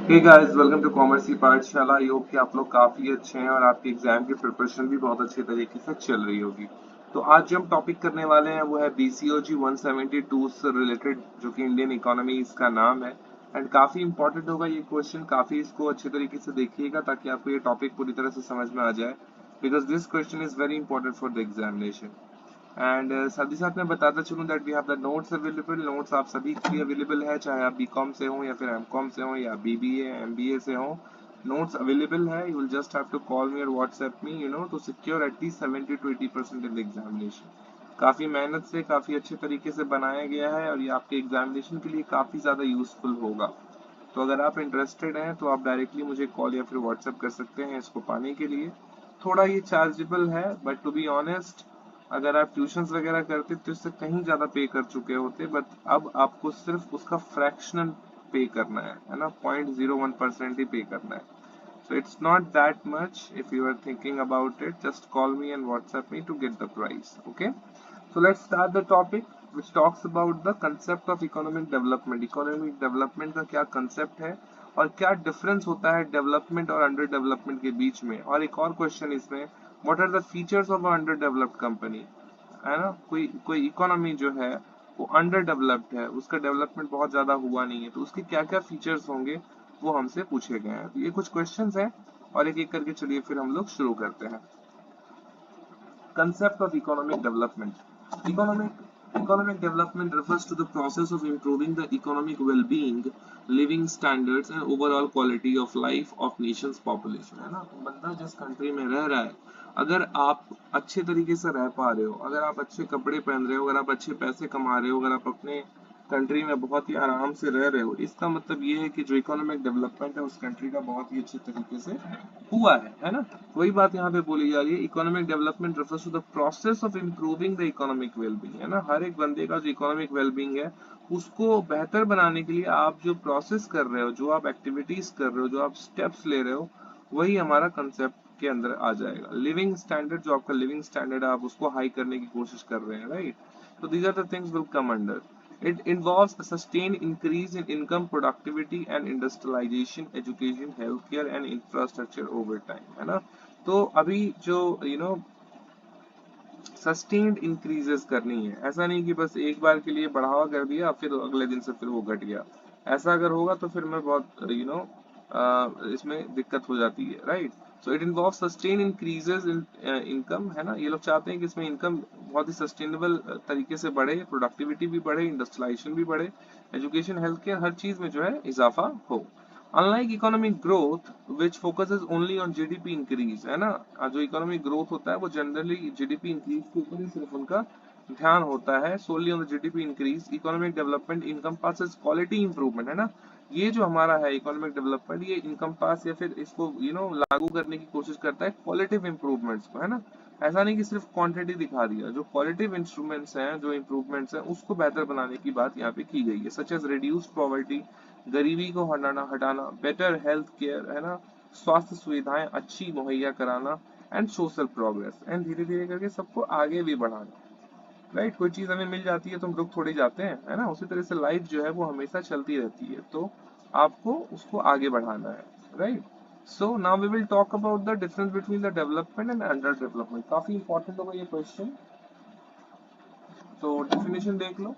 Hey guys, welcome to commerce की पाठशाला। I hope कि आप लोग काफी अच्छे हैं और आपकी एग्जाम की प्रिपरेशन भी बहुत अच्छे तरीके से चल रही होगी। तो आज जो हम टॉपिक करने वाले हैं वो है BCOG 172 से रिलेटेड, जो कि इंडियन इकोनॉमी इसका नाम है। एंड काफी इंपॉर्टेंट होगा ये क्वेश्चन, काफी इसको अच्छे तरीके से देखिएगा ताकि आपको ये टॉपिक पूरी तरह से समझ में आ जाए, because this question is very important for the examination. And साथ ही साथ मैं बताता चलूं that we have the notes available. Notes आप सभी के लिए अवेलेबल है, चाहे आप बीकॉम से हो या फिर एमकॉम से हो या BBA MBA से हो। नोट्स अवेलेबल है, you will just have to call me और WhatsApp me to secure at least 70 to 80% in the examination. काफी मेहनत से काफी अच्छे तरीके से बनाया गया है और ये आपके एग्जामिनेशन के लिए काफी ज्यादा यूजफुल होगा। तो अगर आप इंटरेस्टेड हैं तो आप डायरेक्टली मुझे कॉल या फिर व्हाट्सएप कर सकते हैं इसको पाने के लिए। थोड़ा ये चार्जेबल है, बट टू बी ऑनेस्ट, अगर आप ट्यूशंस वगैरह करते तो इससे कहीं ज्यादा पे कर चुके होते, बट अब आपको सिर्फ उसका फ्रैक्शनल पे करना है ना, 0.01% ही पे करना है। So it's not that much. If you are thinking about it, just call me and WhatsApp me to get the price. Okay. So let's start the topic, which talks about the concept of economic development. Economic development का क्या concept है और क्या difference होता है development और under development के बीच में। और एक और question इसमें, what are the features of a underdeveloped company, है ना। कोई इकोनॉमी जो है वो अंडर डेवलप्ड है, उसका डेवलपमेंट बहुत ज्यादा हुआ नहीं है, तो उसके क्या क्या फीचर्स होंगे वो हमसे पूछे गए हैं। तो ये कुछ क्वेश्चंस हैं और एक एक करके चलिए फिर हम लोग शुरू करते हैं। Concept of economic development. Economic development refers to the process of improving the economic well-being, living standards and overall quality of life of nation's population, है ना। बंदा जिस कंट्री में रह रहा है, अगर आप अच्छे तरीके से रह पा रहे हो, अगर आप अच्छे कपड़े पहन रहे हो, अगर आप अच्छे पैसे कमा रहे हो, अगर आप अपने कंट्री में बहुत ही आराम से रह रहे हो, इसका मतलब ये है कि जो इकोनॉमिक डेवलपमेंट है उस कंट्री का बहुत ही अच्छे तरीके से हुआ है ना। वही बात यहाँ पे बोली जा रही है, economic development refers to the process of improving the economic wellbeing, है ना। हर एक बंदे का जो इकोनॉमिक वेलबींग है उसको बेहतर बनाने के लिए आप जो प्रोसेस कर रहे हो, जो आप एक्टिविटीज कर रहे हो, जो आप स्टेप्स ले रहे हो, वही हमारा कंसेप्ट के अंदर आ जाएगा। लिविंग स्टैंडर्ड, जो आपका लिविंग स्टैंडर्ड है, आप उसको हाई करने की कोशिश कर रहे हैं, right. So these are the things will come under. It involves a sustained increase in income, productivity and industrialization, education, healthcare and infrastructure over time, है ना। तो अभी जो सस्टेन्ड इंक्रीजेस करनी है, ऐसा नहीं कि बस एक बार के लिए बढ़ावा कर दिया फिर अगले दिन से फिर वो घट गया। ऐसा अगर होगा तो फिर मैं बहुत इसमें दिक्कत हो जाती है, right. So it involve sustain increases in income, है ना। ये लोग चाहते हैं कि इसमें इनकम बहुत ही सस्टेनेबल तरीके से बढ़े, प्रोडक्टिविटी भी बढ़े, इंडस्ट्रियलाइजेशन भी बढ़े, एजुकेशन, हेल्थ केयर, हर चीज में जो है इजाफा हो। Unlike economic growth which focuses only on GDP increase, है ना। जो इकोनॉमिक ग्रोथ होता है वो जनरली GDP इंक्रीज के ऊपर ही सिर्फ उनका ध्यान होता है, solely on the GDP increase. Economic development encompasses quality improvement, है ना। ये जो हमारा है इकोनॉमिक डेवलपमेंट, ये इनकम्पास या फिर इसको लागू करने की कोशिश करता है क्वालिटिव इंप्रूवमेंट्स को, है ना। ऐसा नहीं कि सिर्फ क्वांटिटी दिखा दिया, जो क्वालिटिव इंस्ट्रूमेंट्स हैं, जो इंप्रूवमेंट्स हैं, उसको बेहतर बनाने की बात यहाँ पे की गई है, सच एज रिड्यूस्ड पॉवर्टी, गरीबी को हटाना, बेटर हेल्थ केयर, है ना, स्वास्थ्य सुविधाएं अच्छी मुहैया कराना एंड सोशल प्रोग्रेस, एंड धीरे धीरे करके सबको आगे भी बढ़ाना, राइट। कोई चीज हमें मिल जाती है तो हम रुक थोड़ी जाते हैं, है ना। उसी तरह से लाइफ जो है वो हमेशा चलती रहती है, तो आपको उसको आगे बढ़ाना है, right. So now we will talk about the difference between the development and under development. काफी इंपॉर्टेंट होगा ये क्वेश्चन। तो डेफिनेशन देख लो,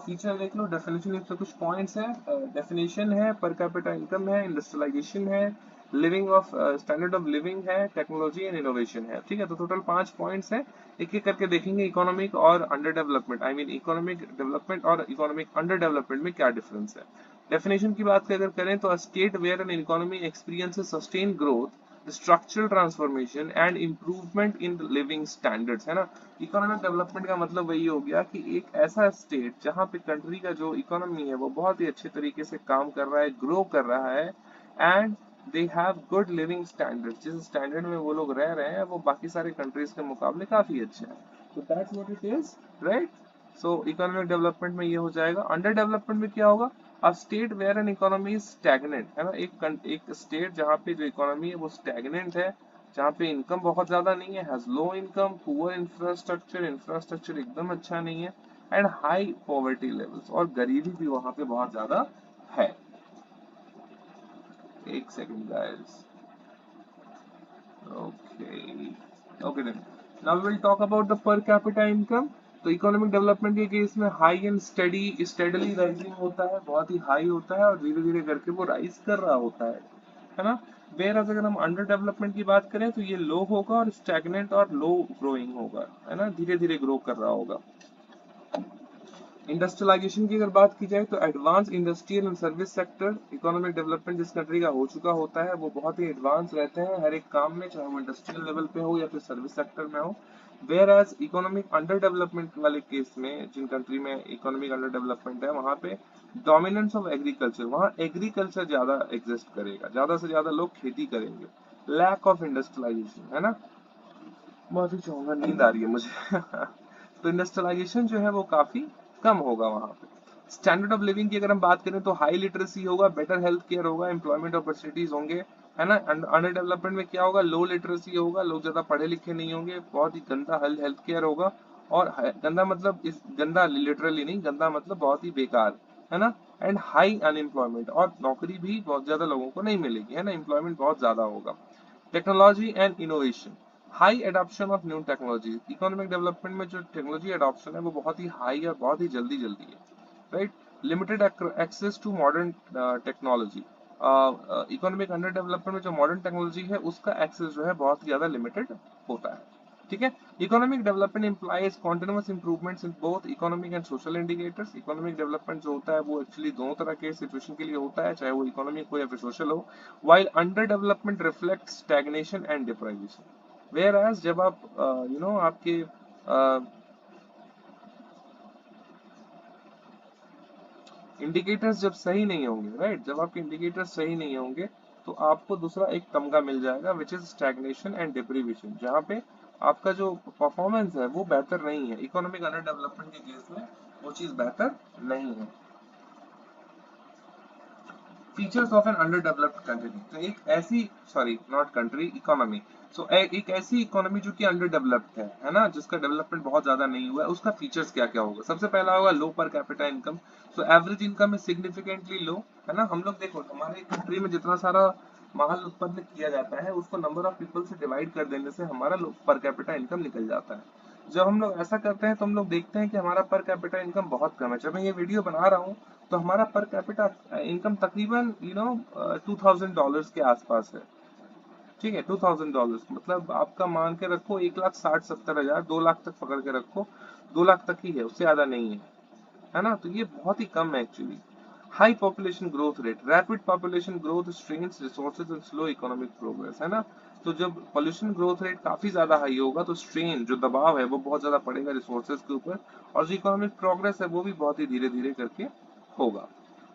फीचर देख लो। डेफिनेशन इसमें कुछ पॉइंट्स है। डेफिनेशन है, पर कैपिटा इनकम है, इंडस्ट्रियलाइजेशन है, living of standard of living है, टेक्नोलॉजी एंड इनोवेशन है, ठीक है। तो टोटल 5 पॉइंट्स है, एक एक करके देखेंगे। इकोनॉमिक और under development, I mean economic development और इकोनॉमिक अंडर डेवलपमेंट में क्या डिफरेंस है। डेफिनेशन की बात अगर करें तो state where an economy experiences sustain growth, structural transformation and improvement in living standards, है ना। इकोनॉमिक डेवलपमेंट का मतलब वही हो गया कि एक ऐसा स्टेट जहां पे कंट्री का जो इकोनॉमी है वो बहुत ही अच्छे तरीके से काम कर रहा है, ग्रो कर रहा है, and they have good living standard, जिस स्टैंडर्ड में वो लोग रह रहे हैं वो बाकी सारे कंट्रीज के मुकाबले काफी अच्छा है। तो that's what it is, right. So economic development में ये हो जाएगा। अंडर डेवलपमेंट में क्या होगा, a state where an economy is stagnant, है ना। एक स्टेट जहाँ पे जो इकोनॉमी है वो स्टैग्नेंट है, जहाँ पे इनकम बहुत ज्यादा नहीं है, has low income, poor infrastructure, infrastructure एकदम अच्छा नहीं है, एंड हाई पॉवर्टी लेवल्स, और गरीबी भी वहां पे बहुत ज्यादा है। एक second guys. Okay. Okay then. Now we will talk about the per capita income. तो इकोनॉमिक डेवलपमेंट के केस में हाई एंड स्टेडली राइजिंग होता है, बहुत ही हाई होता है और धीरे धीरे करके वो राइज कर रहा होता है ना. वेयर अगर हम अंडर डेवलपमेंट की बात करें तो ये लो होगा और स्टैग्नेंट और लो ग्रोइंग होगा, है ना, धीरे धीरे ग्रो कर रहा होगा. इंडस्ट्रियलाइजेशन की अगर बात की जाए तो advance industrial and service sector, economic development जिस कंट्री का हो चुका होता है वो बहुत ही एडवांस रहते हैं हर एक काम में, चाहे वो इंडस्ट्रियल लेवल पे हो या फिर सर्विस सेक्टर में हो. Whereas economic under development वाले केस में, जिन कंट्री में इकोनॉमिक अंडर डेवलपमेंट है वहां पे डोमिनेंस ऑफ एग्रीकल्चर, वहां एग्रीकल्चर ज्यादा एग्जिस्ट करेगा, ज्यादा से ज्यादा लोग खेती करेंगे. लैक ऑफ इंडस्ट्रियलाइजेशन, है ना, बहुत ही चाहूंगा, नींद आ रही है मुझे. तो इंडस्ट्रियलाइजेशन जो है वो काफी कम होगा वहां पे. स्टैंडर्ड ऑफ लिविंग की अगर हम बात करें तो हाई लिटरेसी होगा, बेटर हेल्थ केयर होगा, एम्प्लॉयमेंट अपॉर्चुनिटीज होंगे, है ना. अंडर डेवलपमेंट में क्या होगा, लो लिटरेसी होगा, लोग ज्यादा पढ़े लिखे नहीं होंगे, बहुत ही गंदा हेल्थ केयर होगा. और गंदा मतलब इस गंदा लिटरली नहीं, गंदा मतलब बहुत ही बेकार, है ना. एंड हाई अनएम्प्लॉयमेंट, और नौकरी भी बहुत ज्यादा लोगों को नहीं मिलेगी, है ना, एम्प्लॉयमेंट बहुत ज्यादा होगा. Technology and innovation, high adoption of new technology, economic development में जो टेक्नोलॉजी एडॉप्शन है वो बहुत ही हाई और बहुत ही जल्दी जल्दी है, right. Limited access to modern technology, economic under development में जो मॉडर्न टेक्नोलॉजी है उसका एक्सेस जो है बहुत ही ज्यादा लिमिटेड होता है, ठीक है. Economic development implies continuous improvements in both economic and social indicators. Economic development जो होता है वो एक्चुअली दोनों तरह के सिचुएशन के लिए होता है, चाहे वो इकोनॉमिक हो या फिर सोशल हो. while under development reflect stagnation and deprivation. Whereas जब आप आपके इंडिकेटर्स जब सही नहीं होंगे, राइट, जब आपके इंडिकेटर्स सही नहीं होंगे तो आपको दूसरा एक तमगा मिल जाएगा which is stagnation and deprivation, जहाँ पे आपका जो परफॉर्मेंस है वो बेहतर नहीं है. इकोनॉमिक अंडर डेवलपमेंट के केस में वो चीज बेहतर नहीं है. Features of an under developed country, तो एक ऐसी, sorry not country, economy. So एक ऐसी इकोनॉमी जो कि अंडर डेवलप्ड है ना, जिसका डेवलपमेंट बहुत ज्यादा नहीं हुआ है, उसका फीचर्स क्या क्या होगा. सबसे पहला होगा low per capita income. So average income is significantly low, है ना. हम लोग देखो हमारे कंट्री में जितना सारा माल उत्पन्न किया जाता है उसको नंबर ऑफ पीपल से डिवाइड कर देने से हमारा पर कैपिटा इनकम निकल जाता है. जब हम लोग ऐसा करते हैं तो हम लोग देखते हैं कि हमारा पर कैपिटा इनकम बहुत कम है. जब मैं ये वीडियो बना रहा हूँ तो हमारा पर कैपिटा इनकम तकरीबन $2000 के आसपास है, ठीक है. $2000 मतलब आपका मान के रखो 1,60,70,000, 2 लाख तक पकड़ के रखो, 2 लाख तक ही है, उससे ज्यादा नहीं है ना. तो ये बहुत ही कम है actually. High population growth rate, rapid population growth strains resources and slow economic progress, है ना. तो जब पॉल्यूशन ग्रोथ रेट काफी ज्यादा हाई होगा तो स्ट्रेन, जो दबाव है वो बहुत ज्यादा पड़ेगा रिसोर्सेज के ऊपर, और जो इकोनॉमिक प्रोग्रेस है वो भी बहुत ही धीरे धीरे करके होगा.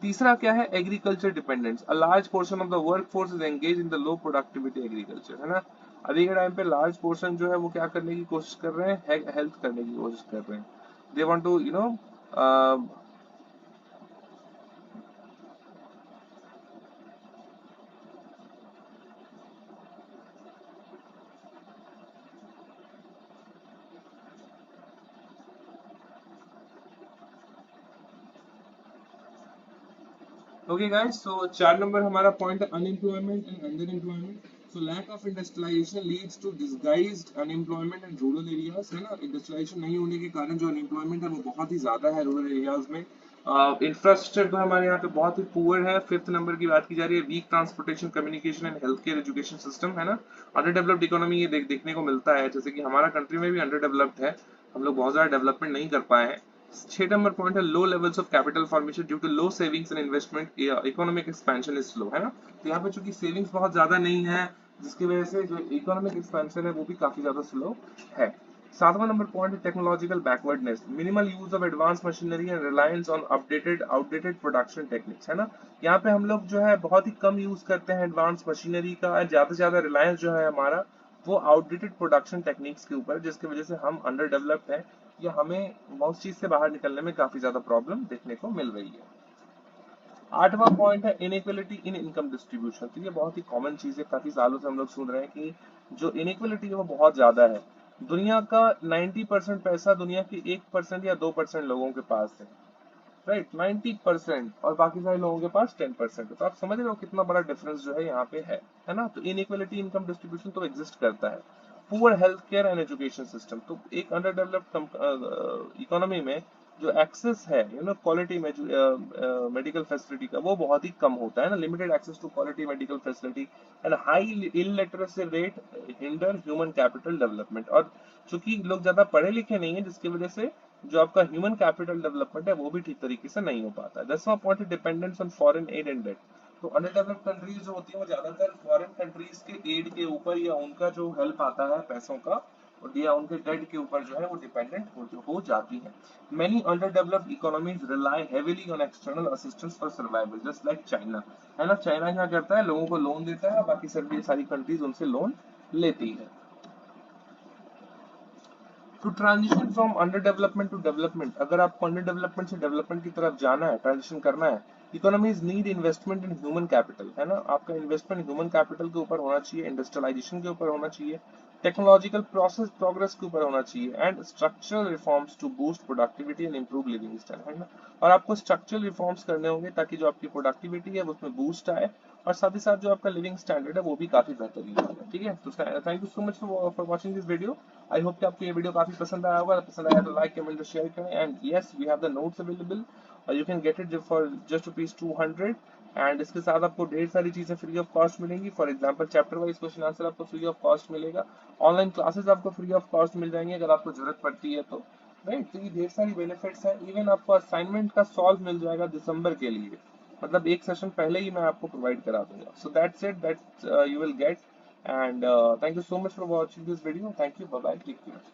तीसरा क्या है, agriculture dependence. A large portion of the work force is engage in the low productivity agriculture, है ना. अभी के टाइम पे लार्ज पोर्शन जो है वो क्या करने की कोशिश कर रहे हैं, हेल्थ करने की कोशिश कर रहे हैं. They want to okay guys. So 4 number हमारा पॉइंट है unemployment and under employment. So lack of industrialisation leads to disguised unemployment in rural areas, है ना. इंडस्ट्रियलाइजेशन नहीं होने के कारण जो अनएम्प्लॉयमेंट है वो बहुत ही ज्यादा है रूरल एरियाज में. इंफ्रास्ट्रक्चर तो हमारे यहाँ पे बहुत ही पुअर है. 5th नंबर की बात की जा रही है, weak transportation, communication and health care education system, है ना. अंडर डेवलप्ड इकोनॉमी ये देखने को मिलता है, जैसे कि हमारा कंट्री में भी अंडर डेवलप्ड है, हम लोग बहुत ज्यादा डेवलपमेंट नहीं कर पाए हैं. 6 नंबर पॉइंट है low levels of capital formation due to low savings and investment, economic expansion is slow, है ना. तो यहाँ पे चूंकि सेविंग्स बहुत ज्यादा नहीं है जिसकी वजह से जो इकोनॉमिक एक्सपेंशन है वो भी काफी ज्यादा स्लो है. 7वां नंबर पॉइंट है technological backwardness, minimal use of advance machinery and reliance on outdated production techniques, है ना. यहाँ पे हम लोग जो है बहुत ही कम यूज करते हैं एडवांस मशीनरी का, ज्यादा से ज्यादा रिलायंस जो है हमारा वो आउटडेटेड प्रोडक्शन टेक्निक्स के ऊपर, जिसकी वजह से हम अंडर डेवलप्ड है या हमें उस चीज से बाहर निकलने में काफी ज्यादा प्रॉब्लम देखने को मिल रही है. 8वां पॉइंट है इनइक्वालिटी इन इनकम डिस्ट्रीब्यूशन. तो ये बहुत ही कॉमन चीज है, काफी सालों से हम लोग सुन रहे हैं कि जो इनइक्वालिटी है वो बहुत ज्यादा है. दुनिया का 90% पैसा दुनिया के 1% या 2% लोगों के पास है. राइट 90%, और बाकी सारे लोगों के पास 10% है। तो आप समझ रहे हो कितना बड़ा डिफरेंस जो है यहाँ पे है ना। तो इनइक्वालिटी इनकम डिस्ट्रीब्यूशन तो एग्जिस्ट करता है। Poor health care and education system, तो एक अंडर डेवलप्ड इकोनॉमी में जो एक्सेस है क्वालिटी में मेडिकल फैसिलिटी का, वो बहुत ही कम होता है ना। Limited access to quality medical facility and high illiteracy rate hinder human capital development. और चूंकि लोग ज्यादा पढ़े लिखे नहीं है, जिसकी वजह से जो आपका ह्यूमन कैपिटल डेवलपमेंट है वो भी ठीक तरीके से नहीं हो पाता है। 10वां पॉइंट है dependence on foreign aid and debt. तो अंडर डेवलप्ड कंट्रीज जो होती है वो ज्यादातर फॉरेन कंट्रीज के एड के ऊपर या उनका जो हेल्प आता है पैसों का, और या उनके डेट के ऊपर जो है वो डिपेंडेंट हो जाती है। Many under developed economies rely heavily on external assistance for survival, just like China, है ना। चाइना क्या करता है, लोगों को लोन देता है, बाकी सारी कंट्रीज उनसे लोन लेती है। To transition from under development to development, अगर आपको अंडर डेवलपमेंट से डेवलपमेंट की तरफ जाना है, ट्रांजिशन करना है, economies need investment in human capital, है ना। आपका इन्वेस्टमेंट ह्यूमन कैपिटल के ऊपर होना चाहिए, इंडस्ट्रियलाइजेशन के ऊपर होना चाहिए, टेक्नोलॉजिकल प्रोसेस प्रोग्रेस के ऊपर होना चाहिए, and structural reforms to boost productivity and improve living style, है ना। और आपको स्ट्रक्चरल रिफॉर्म्स करने होंगे ताकि जो आपकी प्रोडक्टिविटी है उसमें बूस्ट आए, और साथ ही साथ जो आपका लिविंग स्टैंडर्ड है वो भी काफी बेहतरीन हो। ठीक है, तो thank you so much for watching this video. I hope कि आपको ये वीडियो काफी पसंद आया होगा। पसंद आया तो लाइक कमेंट और शेयर करें। And yes, we have the notes available, और you can get it for just ₹200। And इसके साथ आपको ढेर सारी चीजें फ्री ऑफ कॉस्ट मिलेंगी। For example chapter wise question answer आपको फ्री ऑफ कॉस्ट मिलेगा, ऑनलाइन क्लासेस आपको फ्री ऑफ कॉस्ट मिल जाएंगे अगर आपको जरूरत पड़ती है तो, राइट। तो ये ढेर सारी बेनिफिट्स हैं। इवन आपको असाइनमेंट का सॉल्व मिल जाएगा दिसंबर के लिए, मतलब एक सेशन पहले ही मैं आपको प्रोवाइड करा दूंगा। So that's it, that you will get. And thank you so much for watching this video. Thank you. Bye bye. Take care.